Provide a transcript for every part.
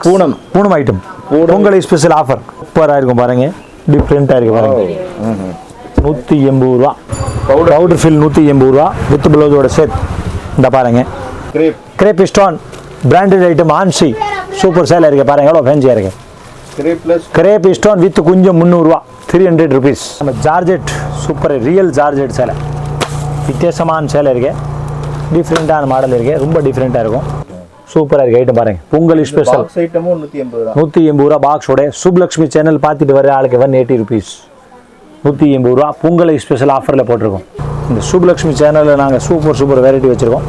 Poonam item Pongal special offer சூப்பராக இருக்கும் பாருங்க, டிஃப்ரெண்ட்டாக இருக்கு பாருங்க. 180 ரூபா பவுடர் ஃபில் 180 ரூபா வித் ப்ளவுஸோட செட். இந்த பாருங்க கிரேப் ஸ்டோன் பிராண்டட் ஐட்டம் ஆன்சி சூப்பர் சேல் இருக்கு பாருங்க, எவ்வளோ ஃபேன்சியாக இருக்கு. கிரேப் ஸ்டோன் வித் குஞ்சம் 300 ரூபா 300 ருபீஸ். நம்ம ஜார்ஜெட் சூப்பர் ரியல் ஜார்ஜெட் சேலை வித்தியாசமான சேலை இருக்கு, டிஃப்ரெண்ட்டான மாடல் இருக்கு, ரொம்ப டிஃப்ரெண்ட்டாக இருக்கும். சூப்பராக இருக்கு ஐட்டம் பாருங்க. பொங்கல் ஸ்பெஷல் 180 ரூபா பாக்ஸோட சுப்லக்ஷ்மி சேனல் பார்த்துட்டு வர ஆளுக்கு 180 ருபீஸ் 180 ரூபா பொங்கல் ஸ்பெஷல் ஆஃபரில் போட்டிருக்கோம். இந்த சுப்லக்ஷ்மி சேனலில் நாங்கள் சூப்பர் வெரைட்டி வச்சுருக்கோம்.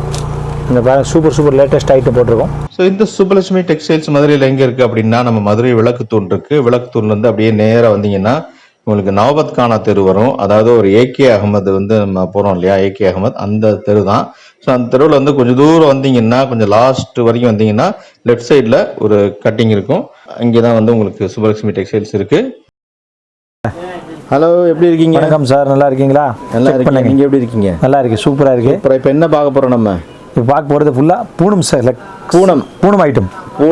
இந்த பாருங்க சூப்பர் லேட்டஸ்ட் ஐட்டம் போட்டிருக்கோம். ஸோ இந்த சுப்பலட்சுமி டெக்ஸ்டைல்ஸ் மதுரையில் எங்கே இருக்குது அப்படின்னா, நம்ம மதுரை விளக்குத்தூண் இருக்குது. விளக்குத்தூண்லேருந்து அப்படியே நேராக வந்தீங்கன்னா உங்களுக்கு நவபத் கானா தெரு வரும். அதாவது ஒரு ஏகே அகமது வந்து நம்ம போகிறோம் இல்லையா, ஏகே அகமது அந்த தெரு தான். ஸோ அந்த தெருவில் வந்து கொஞ்சம் தூரம் வந்தீங்கன்னா, கொஞ்சம் லாஸ்ட் வரைக்கும் வந்தீங்கன்னா லெஃப்ட் சைடில் ஒரு கட்டிங் இருக்கும். அங்கே தான் வந்து உங்களுக்கு சுப்பலட்சுமி டெக்ஸ்டைல்ஸ் இருக்குது. ஹலோ, எப்படி இருக்கீங்க? வணக்கம் சார், நல்லா இருக்கீங்களா? நல்லா இருக்கீங்க. நீங்கள் எப்படி இருக்கீங்க? நல்லா இருக்கு, சூப்பராக இருக்கு. அப்புறம் இப்போ என்ன பார்க்க போகிறோம்? நம்ம இப்போ பார்க்க போகிறது ஃபுல்லாக Poonam sale, Poonam item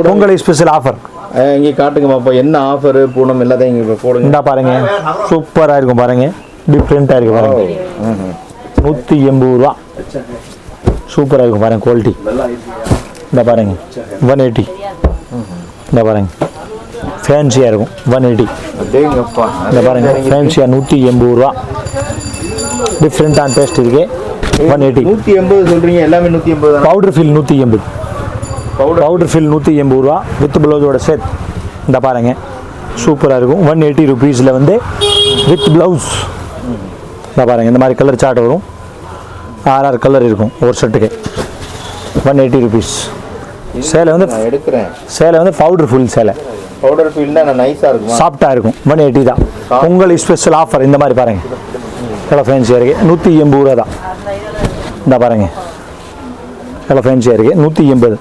Pongal special offer. இங்கே காட்டுங்க பாப்பா, என்ன ஆஃபர் பூனம் எல்லாத்தையும் இங்கே போடுங்க. இந்த பாருங்க சூப்பராக இருக்கும் பாருங்க, டிஃப்ரெண்ட்டாக இருக்கு பாருங்க. 180 ரூபா சூப்பராக இருக்கும் பாருங்க, குவாலிட்டி. இந்த பாருங்க 180. இந்த பாருங்க ஃபேன்சியாக இருக்கும் 180. இந்த பாருங்க ஃபேன்சியாக 180 ரூபா டிஃப்ரெண்ட்டான டேஸ்ட் இருக்கு. 180 180 சொல்றீங்க, எல்லாமே 180. Powder fill 180. பவுடர் ஃபில் 180 ரூபா வித் ப்ளவுஸோட செட். இந்த பாருங்க சூப்பராக இருக்கும். 180 ருபீஸில் வந்து வித் ப்ளவுஸ். இந்த பாருங்க இந்த மாதிரி கலர் சார்ட் வரும், 6 கலர் இருக்கும் ஒரு செட்டுக்கு. 180 ருபீஸ். சேலை வந்து சேலை வந்து பவுடர் ஃபுல் சேலை. பவுடர் ஃபீல்னா நைஸாக இருக்கும், சாஃப்டாக இருக்கும். 180 தான் பொங்கல் ஸ்பெஷல் ஆஃபர். இந்த மாதிரி பாருங்க எவ்வளோ ஃபேன்சியாக இருக்குது. 180 ரூபா தான். இந்த பாருங்க எவ்வளோ ஃபேன்சியாக இருக்குது. 180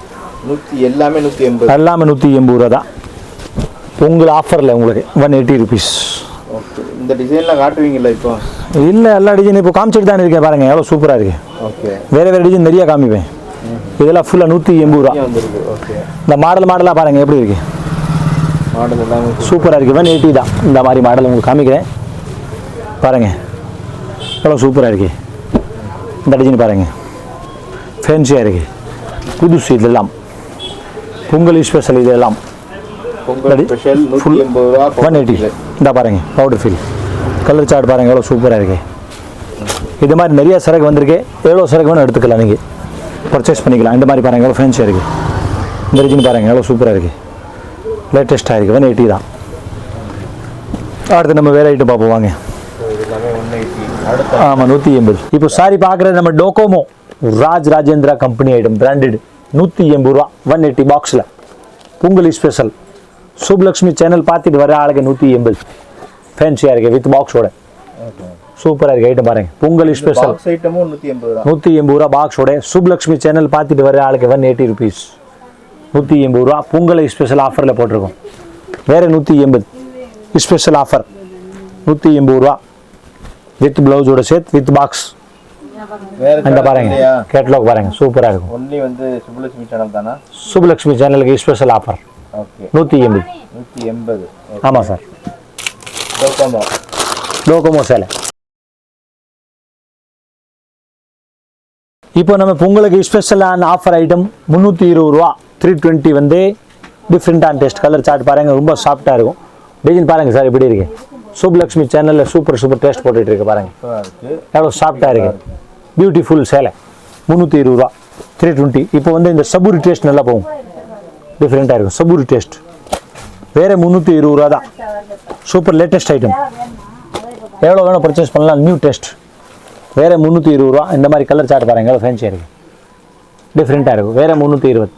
எல்லாமே 180. எல்லாமே 180 ரூபா தான் பொங்கல் ஆஃபரில் உங்களுக்கு. 180 ருபீஸ். ஓகே, இந்த டிசைன்லாம் காட்டுவீங்களா இப்போ? இல்லை, எல்லா டிசைன் இப்போ காமிச்சிட்டு தான் இருக்கேன் பாருங்க, எவ்வளோ சூப்பராக இருக்குது. ஓகே, வேறு டிசைன் நிறையா காமிப்பேன். இதெல்லாம் ஃபுல்லாக 180 ரூபா. ஓகே, இந்த மாடலாக பாருங்கள் எப்படி இருக்குது, மாடல் எல்லாமே சூப்பராக இருக்குது. 180 தான். இந்த மாதிரி மாடல் உங்களுக்கு காமிக்கிறேன் பாருங்கள், எவ்வளோ சூப்பராக இருக்குது. இந்த டிசைன் பாருங்கள் ஃபேன்சியாக இருக்குது, புதுசு. இதெல்லாம் பொங்கல் ஸ்பெஷல். இதெல்லாம் பொங்கல் ஸ்பெஷல் 180 ரூபா 180. இந்த பாருங்கள் பவுடர் ஃபீல் கலர் சார்ட் பாருங்கள், எவ்வளோ சூப்பராக இருக்குது. இது மாதிரி நிறைய சரக்கு வந்திருக்கு, எவ்வளோ சரக்கு வேணும் எடுத்துக்கலாம், நீங்கள் பர்ச்சேஸ் பண்ணிக்கலாம். இந்த மாதிரி பாருங்கள் எவ்வளோ ஃபேன்சியாக இருக்குது. இந்த டிசைன் பாருங்கள் எவ்வளோ சூப்பராக இருக்குது, லேட்டஸ்ட்டாக இருக்குது. 180 தான். அடுத்து நம்ம வேறு ஐட்டம் பார்ப்போம் வாங்க. ஆமாம் 180. இப்போ சாரி பார்க்குறது நம்ம Docomo Rajendra company item branded 180 ரூபா 180 பாக்ஸில் பொங்கல் ஸ்பெஷல். சுப்லக்ஷ்மி சேனல் பார்த்துட்டு வர ஆளுக்கு 180 ஃபேன்சியாக இருக்குது வித் பாக்ஸோட. சூப்பராக இருக்குது ஐட்டம் பாருங்கள். பொங்கல் ஸ்பெஷல் 180 ரூபா பாக்ஸோட சுப்லக்ஷ்மி சேனல் பார்த்துட்டு வர ஆளுக்கு 180 ருபீஸ் 180 ரூபா பொங்கல் ஸ்பெஷல் ஆஃபரில் போட்டிருக்கோம். வேறு 180 ஸ்பெஷல் ஆஃபர் 180 ரூபா வித் ப்ளவுஸோட சேர்த்து வித் பாக்ஸ். இந்த பாருங்க கேட்லாக் பாருங்க, சூப்பராக இருக்கும். ஒன்லி வந்து சுப்லக்ஷ்மி சேனல் தானா? சுப்லக்ஷ்மி சேனலுக்கு ஸ்பெஷல் ஆஃபர். ஓகே, 180. ஆமாம் சார், டோகோமோ சேலை. இப்போ நம்ம பொங்கலுக்கு ஸ்பெஷலான ஆஃபர் ஐட்டம் 320 ரூபா 320 வந்து டிஃப்ரெண்ட்டான டேஸ்ட். கலர் சார்ட் பாருங்கள், ரொம்ப சாஃப்டாக இருக்கும். டிசைன் பாருங்கள் சார் எப்படி இருக்கு. சுப்லக்ஷ்மி சேனலில் சூப்பர் டேஸ்ட் போட்டுட்டு இருக்கு பாருங்கள், எவ்வளோ சாஃப்டாக இருக்குது. பியூட்டிஃபுல் சேலை 320 ரூபா 320. இப்போ வந்து இந்த சபூரி டேஸ்ட் நல்லா போகும், டிஃப்ரெண்ட்டாக இருக்கும் சபூரி டேஸ்ட். வேறு 320 ரூபா தான். சூப்பர் லேட்டஸ்ட் ஐட்டம், எவ்வளோ வேணும் பர்ச்சேஸ் பண்ணலாம். New taste. வேறு 320 ரூபா. இந்த மாதிரி கலர் சார்ட் பாருங்கள், எவ்வளோ ஃபேன்சியாக இருக்குது, டிஃப்ரெண்ட்டாக இருக்கும். வேறு 320.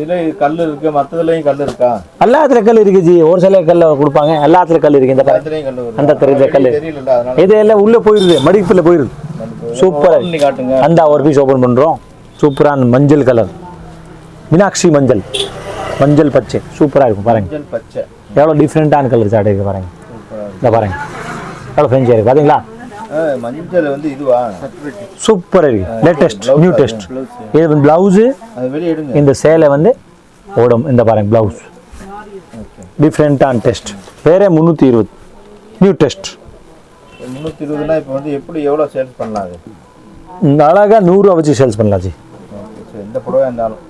இதில் கல் இருக்குது, மற்றதுலையும் கல் இருக்கா? எல்லாத்துல கல் இருக்குது ஜி. ஒரு சில கல் கொடுப்பாங்க, எல்லாத்துல கல் இருக்குது. இந்த அந்த தெரியுது கல், இது எல்லாம் உள்ளே போயிடுது, மடிப்பில் போயிடுது. சூப்பராக காட்டுங்க. அந்த ஒரு பீஸ் ஓப்பன் பண்ணுறோம். சூப்பரான மஞ்சள் கலர், மீனாட்சி மஞ்சள் பச்சை சூப்பராக இருக்கும் பாருங்கள். பச்சை எவ்வளோ டிஃப்ரெண்ட்டான கலர் சார்ட் இருக்குது பாருங்கள். இந்த பாருங்கள் எவ்வளோ ஃபேன்சியாக இருக்குது பார்த்தீங்களா. மஞ்சள் வந்து இதுவா சூப்பராக இருக்குது, லேட்டஸ்ட் நியூ டெஸ்ட். இது ப்ளவுஸு. இந்த சேலை வந்து ஓடும் இந்த பாருங்க ப்ளவுஸ் டிஃப்ரெண்ட்டான டெஸ்ட் வேறு 320 நியூ டெஸ்ட் 320னா இப்போ வந்து எப்படி எவ்வளோ சேல்ஸ் பண்ணலாம் அது? இந்த அழகாக 100 ரூபா வச்சு சேல்ஸ் பண்ணலாம் ஜி. இந்த புடவை இருந்தாலும்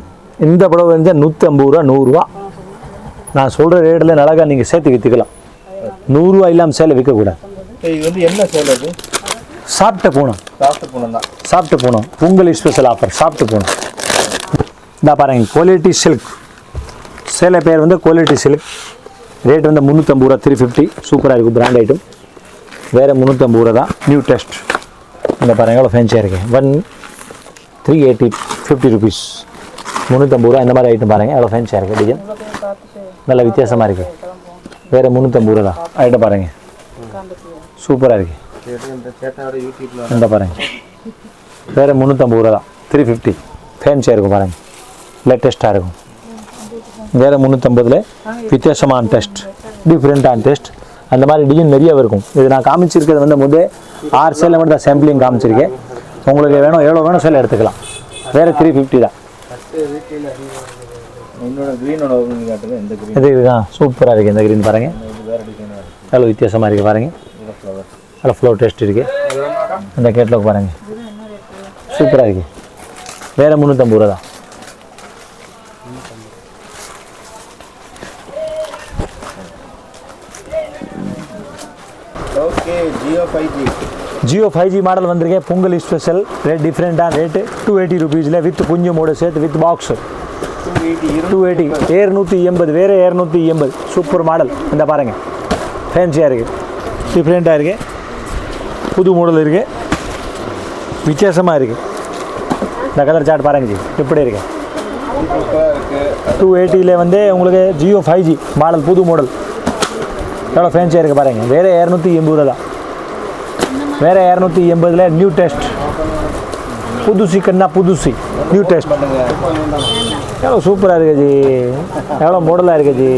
இந்த புடவை வந்து 150 ரூபா 100 ரூபா நான் சொல்கிற ரேட்டில் அழகாக நீங்கள் சேர்த்து விற்றுக்கலாம். 100 ரூபா இல்லாமல் சேலை விற்கக்கூடாது. இது வந்து என்ன சேல் அது? சாப்பிட்ட பூனம். சாப்பிட்டு பூனம் பொங்கல் ஸ்பெஷல் ஆஃபர் சாப்பிட்டு பூனம். இந்த பாருங்க குவாலிட்டி சில்க் சேலை பேர் வந்து குவாலிட்டி சில்க். ரேட் வந்து 350 ரூபா 350. சூப்பராக இருக்கும் பிராண்ட் ஐட்டம். வேறு 350 ரூபா தான் நியூ டெஸ்ட். இந்த பாருங்க எவ்வளோ ஃபேன்சியாக இருக்கு 380 50 ருபீஸ் 350 ரூபா. இந்த மாதிரி ஐட்டம் பாருங்கள் எவ்வளோ ஃபேன்சியாக இருக்குது டிசைன் நல்ல வித்தியாசமாக இருக்குது. வேறு 350 ரூபா தான் ஐட்டம் பாருங்கள் சூப்பராக இருக்குது. இந்த பாருங்கள் வேறு 350 ரூபா தான் 350 ஃபேன்சியாக இருக்கும் பாருங்கள் லேட்டஸ்ட்டாக இருக்கும். வேறு 350ல் வித்தியாசமான டெஸ்ட் டிஃப்ரெண்ட்டான டெஸ்ட் அந்த மாதிரி டிசைன் நிறைய இருக்கும். இது நான் காமிச்சிருக்கிறது வந்து முதல் 6 சேலை மட்டும் தான் சாம்பிளிங் காமிச்சிருக்கேன். உங்களுக்கு வேணும் எவ்வளோ வேணும் சேலை எடுத்துக்கலாம். வேறு 350 தான். இது இதுதான் சூப்பராக இருக்குது. இந்த க்ரீன் பாருங்கள் எவ்வளோ வித்தியாசமாக இருக்குது பாருங்கள். நல்லா ஃப்ளோர் டெஸ்ட் இருக்குது. இந்த கேட்லாக் பாருங்கள் சூப்பராக இருக்குது. வேறு 350 ரூபா தான். ஓகே ஜியோ 5G மாடல் வந்திருக்கேன். பொங்கல் ஸ்பெஷல் ரேட் டிஃப்ரெண்ட்டான ரேட்டு 280 ருபீஸில் வித் குஞ்சமோடு சேர்த்து வித் பாக்ஸு 280 780 வேறு 280 சூப்பர் மாடல். இந்த பாருங்கள் ஃபேன்சியாக இருக்குது டிஃப்ரெண்ட்டாக இருக்குது புது மாடல் இருக்குது வித்தியாசமாக இருக்குது. இந்த கலர் சார்ட் பாருங்க ஜி எப்படி இருக்கு 280ல் வந்து உங்களுக்கு ஜியோ 5G மாடல் புது மாடல் எவ்வளோ ஃபேன்சியாக இருக்குது பாருங்கள். வேறு 280 ரூபா தான். வேறு 280ல் நியூ டெஸ்ட் புதுசி கண்ணா புதுசி நியூ டெஸ்ட் எவ்வளோ சூப்பராக இருக்குது ஜி எவ்வளோ மாடலாக இருக்குது ஜி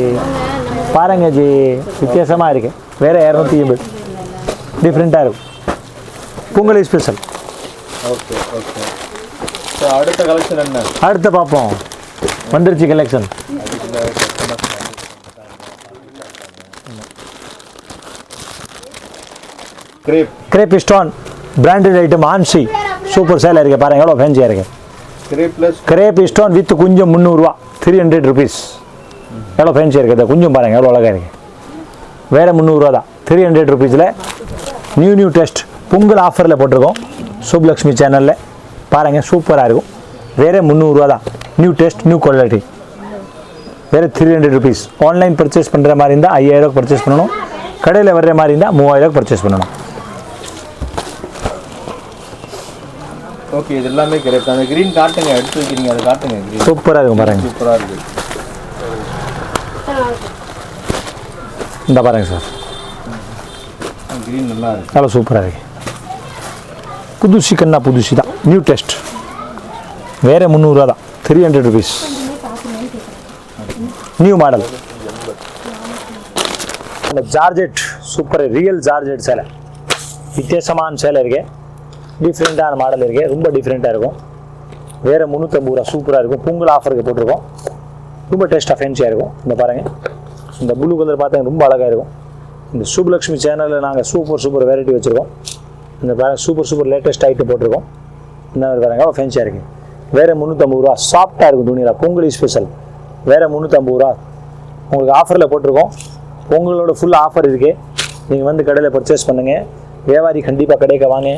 பாருங்க ஜி வித்தியாசமாக இருக்குது. வேறு 280 டிஃப்ரெண்ட்டாக இருக்கும் பொங்கல் ஸ்பெஷல். ஓகே ஓகே அடுத்த கலெக்ஷன் என்ன? அடுத்த பார்ப்போம் வந்துருச்சு collection. Grape stone branded item ஆன்சி சூப்பர் சேலாக இருக்குது பாருங்கள் எவ்வளோ ஃபேன்சியாக இருக்குது. கிரேப் ஸ்டோன் வித் குஞ்சம் 300 ரூபா 300 ருபீஸ் எவ்வளோ ஃபேன்சியாக இருக்குது. குஞ்சம் பாருங்கள் எவ்வளோ அழகாக இருக்குது. வேறு 300 ரூபா தான் 300 ருபீஸில் நியூ டெஸ்ட் பொங்கல் ஆஃபரில் போட்டிருக்கோம் சுப்லக்ஷ்மி சேனலில் பாருங்கள் சூப்பராக இருக்கும். வேறு 300 ரூபா தான் நியூ டெஸ்ட் நியூ குவாலிட்டி. வேறு 300 ருபீஸ். ஆன்லைன் பர்ச்சேஸ் பண்ணுற மாதிரி இருந்தால் 5000 பர்ச்சேஸ் பண்ணணும். கடையில் வர்ற மாதிரி இருந்தால் 3000 பர்ச்சேஸ் பண்ணணும். ஓகே இது எல்லாமே கிரேப். அந்த கிரீன் காட்டுங்க எடுத்து வைக்கிறீங்க அதை காட்டுங்க. சூப்பராக இருக்கும் பாருங்கள் சூப்பராக இருக்குது. இந்த பாருங்கள் சார் கிரீன் நல்லா இருக்குது நல்லா சூப்பராக இருக்குது புதுசி கண்ணா புதுசி தான் நியூ டெஸ்ட். வேறு 300 ரூபா தான் 300 ருபீஸ் நியூ மாடல். இந்த ஜார்ஜெட் சூப்பர் ரியல் ஜார்ஜெட் சேலை வித்தியாசமான சேலை இருக்குது டிஃப்ரெண்ட்டான மாடல் இருக்குது ரொம்ப டிஃப்ரெண்ட்டாக இருக்கும். வேறு 350 ரூபா சூப்பராக இருக்கும். பொங்கல் ஆஃபருக்கு போட்டிருக்கோம் ரொம்ப டேஸ்ட்டாக ஃபேன்சியாக இருக்கும். இந்த பாருங்கள் இந்த ப்ளூ கலர் பார்த்தா ரொம்ப அழகாக இருக்கும். இந்த சுப்லக்ஷ்மி சேனலில் நாங்கள் சூப்பர் வெரைட்டி வச்சுருக்கோம். இந்த பாருங்கள் சூப்பர் லேட்டஸ்ட் ஐட்டம் போட்டிருக்கோம். இந்த மாதிரி பாருங்கள் எவ்வளோ ஃபேன்சியாக இருக்குது. வேறு 350 ரூபா சாஃப்டாக இருக்கும் துணியில் பொங்கல் ஸ்பெஷல். வேறு 350 ரூபா உங்களுக்கு ஆஃபரில் போட்டிருக்கோம். பொங்கலோட ஃபுல் ஆஃபர் இருக்குது. நீங்கள் வந்து கடையில் பர்ச்சேஸ் பண்ணுங்கள். வியாபாரி கண்டிப்பாக கடைக்கு வாங்க.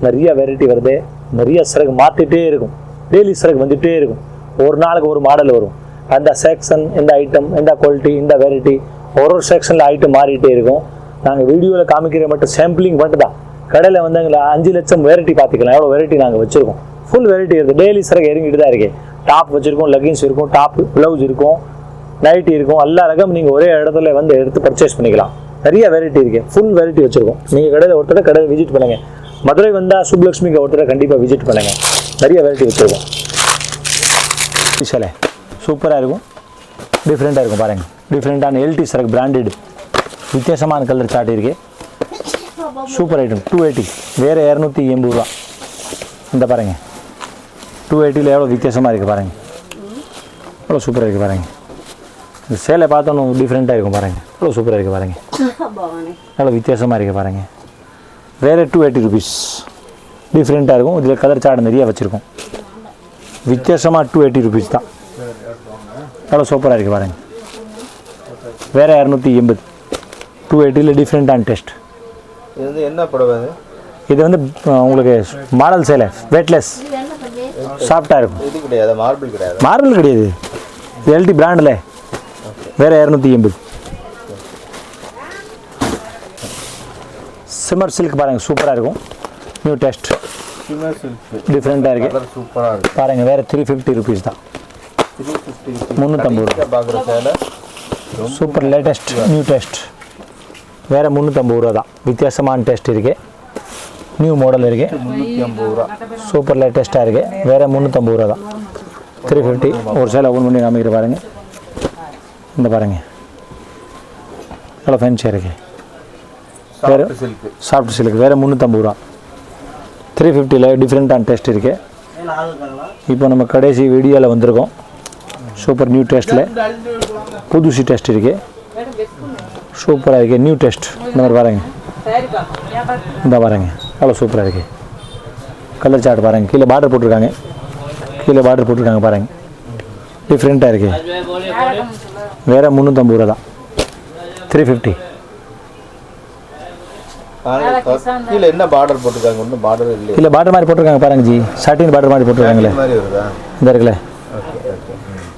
நிறைய வெரைட்டி வருது. நிறைய சரக்கு மாற்றிட்டே இருக்கும். டெய்லி சரக்கு வந்துகிட்டே இருக்கும். ஒரு நாளுக்கு ஒரு மாடல் வரும். அந்த செக்ஷன் இந்த ஐட்டம் இந்த குவாலிட்டி இந்த வெரைட்டி ஒரு செக்ஷனில் ஐட்டம் மாறிட்டே இருக்கும். நாங்கள் வீடியோவில் காமிக்கிற மட்டும் சாம்பிளிங் மட்டும் தான். கடையில் வந்து எங்களை 5 லட்சம் வெரைட்டி பார்த்துக்கலாம். எவ்வளோ வெரைட்டி நாங்கள் வச்சுருக்கோம். ஃபுல் வெரைட்டி இருக்குது. டெய்லி சரக்கு இறங்கிட்டு தான் இருக்குது. டாப் வச்சுருக்கோம் லெகின்ஸ் இருக்கும் டாப் ப்ளவுஸ் இருக்கும் நைட்டி இருக்கும். எல்லா ரகம் நீங்கள் ஒரே இடத்துல வந்து எடுத்து பர்ச்சேஸ் பண்ணிக்கலாம். நிறைய வெரைட்டி இருக்குது. ஃபுல் வெரைட்டி வச்சுருக்கோம். நீங்கள் கடையில் விசிட் பண்ணுங்கள். மதுரை வந்தால் சுப்லக்ஷ்மிக்கு ஒருத்தரை கண்டிப்பாக விசிட் பண்ணுங்கள். நிறைய வெரைட்டி வச்சுருக்கோம். சேலை சூப்பராக இருக்கும் டிஃப்ரெண்ட்டாக இருக்கும் பாருங்கள். டிஃப்ரெண்ட்டான எல்டி சரக்கு பிராண்டட் வித்தியாசமான கலர் சார்ட் இருக்குது. சூப்பர் ஐட்டம் 280 வேறு 280 ரூபா. இந்த பாருங்கள் 280ல் எவ்வளோ வித்தியாசமாக இருக்குது பாருங்கள். எவ்வளோ சூப்பராக இருக்குது பாருங்கள். இந்த சேலை பார்த்தோன்னு டிஃப்ரெண்ட்டாக இருக்கும் பாருங்கள். எவ்வளோ சூப்பராக இருக்குது பாருங்கள். எவ்வளோ வித்தியாசமாக இருக்குது பாருங்கள். வேறு 280 ருபீஸ். டிஃப்ரெண்ட்டாக இருக்கும். இதில் கலர் சார்ட் நிறைய வச்சுருக்கோம். வித்தியாசமாக 280 ருபீஸ் தான். எவ்வளோ சூப்பராக இருக்குது பாருங்கள். வேறு 280. 280 டிஃப்ரெண்ட்டான டெஸ்ட். இது வந்து என்ன புடவை? இது வந்து உங்களுக்கு மாடல் சேலை, வெயிட்லெஸ், சாஃப்டாக இருக்கும். இது கிடையாது, மார்பிள் கிடையாது. மார்பிள் கிடையாது, இது எல்டி பிராண்டில். வேறு 280. சிம்மர் சில்க் பாருங்கள், சூப்பராக இருக்கும். நியூ டெஸ்ட், சிம்மர் சில்க் டிஃப்ரெண்ட்டாக இருக்குது. சூப்பராக இருக்குது பாருங்கள். வேறு 350 ருபீஸ் தான். 350 ரூபா. பார்க்குற சேலை சூப்பர் லேட்டஸ்ட் நியூ டெஸ்ட். வேறு 350 ரூபா தான். வித்தியாசமான டெஸ்ட் இருக்குது. நியூ மாடல் இருக்குது. 350 ரூபா. சூப்பர் லேட்டஸ்ட்டாக இருக்குது. வேறு 350 ரூபா தான். 350. ஒரு சேலை ஓப்பன் பண்ணி காமிக்கிற பாருங்கள். இந்த பாருங்கள் எவ்வளோ ஃபேன்சியாக இருக்குது. வேறு சாஃப்ட் சில்க். வேறு 350 ரூபா. 350 டிஃப்ரெண்ட்டான டெஸ்ட் இருக்குது. இப்போ நம்ம கடைசி வீடியோவில் வந்திருக்கோம். சூப்பர் நியூ டெஸ்ட்டில் புதுசு டெஸ்ட் இருக்குது. சூப்பராக இருக்குது. New test. இந்த மாதிரி பாருங்கள். இந்த பாருங்கள் எவ்வளோ சூப்பராக இருக்குது. கலர் சார்ட் பாருங்கள். கீழே பார்டர் போட்டிருக்காங்க. கீழே பார்டர் போட்டிருக்காங்க பாருங்கள். டிஃப்ரெண்ட்டாக இருக்குது. வேறு 350 ரூபா தான். 350. கீழே என்ன பார்டர் போட்டிருக்காங்க? ஒன்றும் பார்டர் இல்லை. கீழே பார்டர் மாதிரி போட்டிருக்காங்க பாருங்க ஜி. சாட்டின் பார்டர் மாதிரி போட்டிருக்காங்களே. இந்த இருக்குல்ல,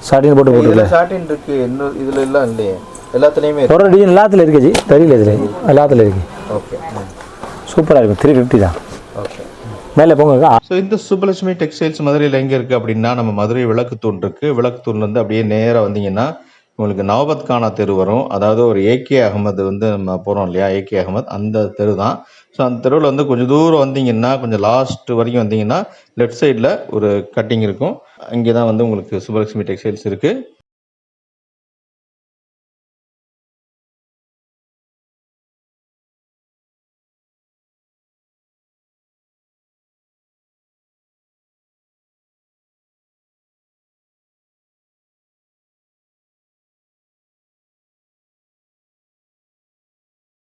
சாட்டின் போட்டுருக்கல. சாட்டின் இருக்குது. இன்னும் இதில் எல்லாம் இல்லையே. எல்லாத்துலேயுமே ஒரு டிசைன் எல்லாத்துலையும் இருக்குது ஜி. தெரியல இதில் எல்லாத்துலையும் இருக்குது. ஓகே, சூப்பராக இருக்கும். 350 தான். ஓகே, மேலே போங்க. ஸோ இந்த சுப்பலட்சுமி டெக்ஸ்டைல்ஸ் மதுரையில் எங்கே இருக்குது அப்படின்னா, நம்ம மதுரை விளக்குத்தூண் இருக்குது. விளக்குத்தூண்லேருந்து அப்படியே நேராக வந்தீங்கன்னா உங்களுக்கு நவபத் கானா தெரு வரும். அதாவது ஒரு ஏகே அகமது வந்து நம்ம போகிறோம் இல்லையா, ஏகே அகமது அந்த தெரு தான். ஸோ அந்த தெருவில் வந்து கொஞ்சம் தூரம் வந்தீங்கன்னா, கொஞ்சம் லாஸ்ட் வரைக்கும் வந்தீங்கன்னா லெஃப்ட் சைடில் ஒரு கட்டிங் இருக்கும். இங்கே தான் வந்து உங்களுக்கு சுப்பலட்சுமி டெக்ஸ்டைல்ஸ் இருக்குது.